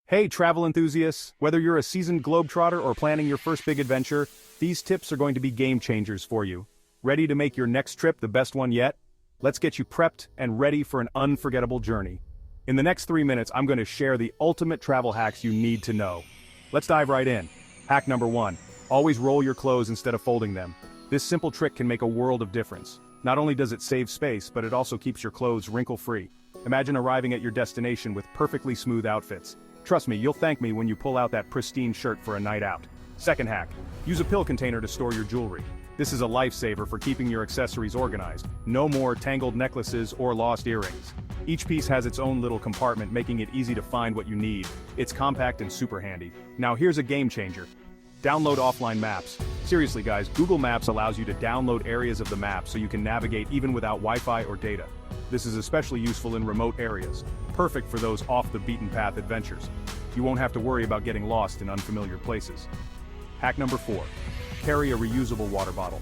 Hey travel enthusiasts, whether you're a seasoned globetrotter or planning your first big adventure, these tips are going to be game changers for you. Ready to make your next trip the best one yet? Let's get you prepped and ready for an unforgettable journey. In the next 3 minutes, I'm going to share the ultimate travel hacks you need to know. Let's dive right in. Hack number 1. Always roll your clothes instead of folding them. This simple trick can make a world of difference. Not only does it save space, but it also keeps your clothes wrinkle-free. Imagine arriving at your destination with perfectly smooth outfits. Trust me, you'll thank me when you pull out that pristine shirt for a night out. Second hack. Use a pill container to store your jewelry. This is a lifesaver for keeping your accessories organized. No more tangled necklaces or lost earrings. Each piece has its own little compartment, making it easy to find what you need. It's compact and super handy. Now here's a game changer. Download offline maps. Seriously guys, Google Maps allows you to download areas of the map so you can navigate even without Wi-Fi or data. This is especially useful in remote areas, perfect for those off-the-beaten-path adventures. You won't have to worry about getting lost in unfamiliar places. Hack number 4. Carry a reusable water bottle.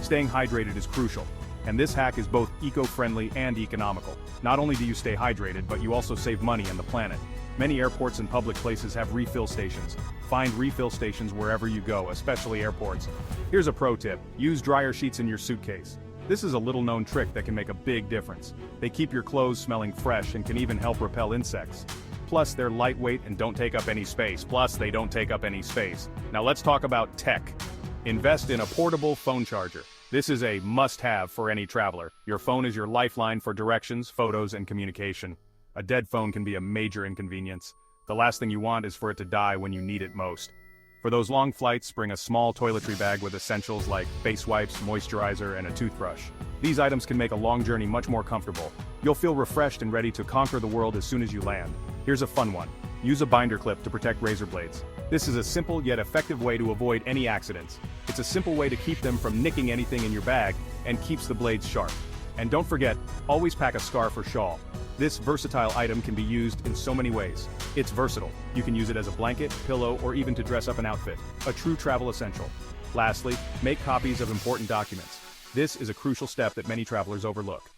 Staying hydrated is crucial, and this hack is both eco-friendly and economical. Not only do you stay hydrated, but you also save money and the planet. Many airports and public places have refill stations. Find refill stations wherever you go, especially airports. Here's a pro tip: use dryer sheets in your suitcase. This is a little-known trick that can make a big difference. They keep your clothes smelling fresh and can even help repel insects. Plus, they're lightweight and don't take up any space. Now let's talk about tech. Invest in a portable phone charger. This is a must-have for any traveler. Your phone is your lifeline for directions, photos, and communication. A dead phone can be a major inconvenience. The last thing you want is for it to die when you need it most. For those long flights, bring a small toiletry bag with essentials like face wipes, moisturizer, and a toothbrush. These items can make a long journey much more comfortable. You'll feel refreshed and ready to conquer the world as soon as you land. Here's a fun one. Use a binder clip to protect razor blades. This is a simple yet effective way to avoid any accidents. It's a simple way to keep them from nicking anything in your bag and keeps the blades sharp. And don't forget, always pack a scarf or shawl. This versatile item can be used in so many ways. It's versatile. You can use it as a blanket, pillow, or even to dress up an outfit. A true travel essential. Lastly, make copies of important documents. This is a crucial step that many travelers overlook.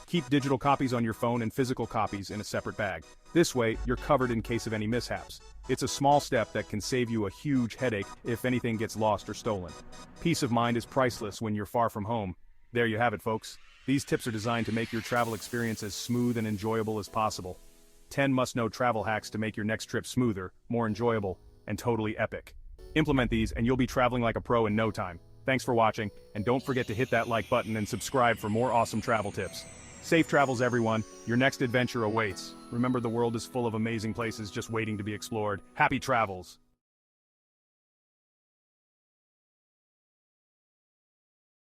Keep digital copies on your phone and physical copies in a separate bag. This way, you're covered in case of any mishaps. It's a small step that can save you a huge headache if anything gets lost or stolen. Peace of mind is priceless when you're far from home. There you have it, folks. These tips are designed to make your travel experience as smooth and enjoyable as possible. 10 must-know travel hacks to make your next trip smoother, more enjoyable, and totally epic. Implement these and you'll be traveling like a pro in no time. Thanks for watching, and don't forget to hit that like button and subscribe for more awesome travel tips. Safe travels everyone, your next adventure awaits. Remember, the world is full of amazing places just waiting to be explored. Happy travels!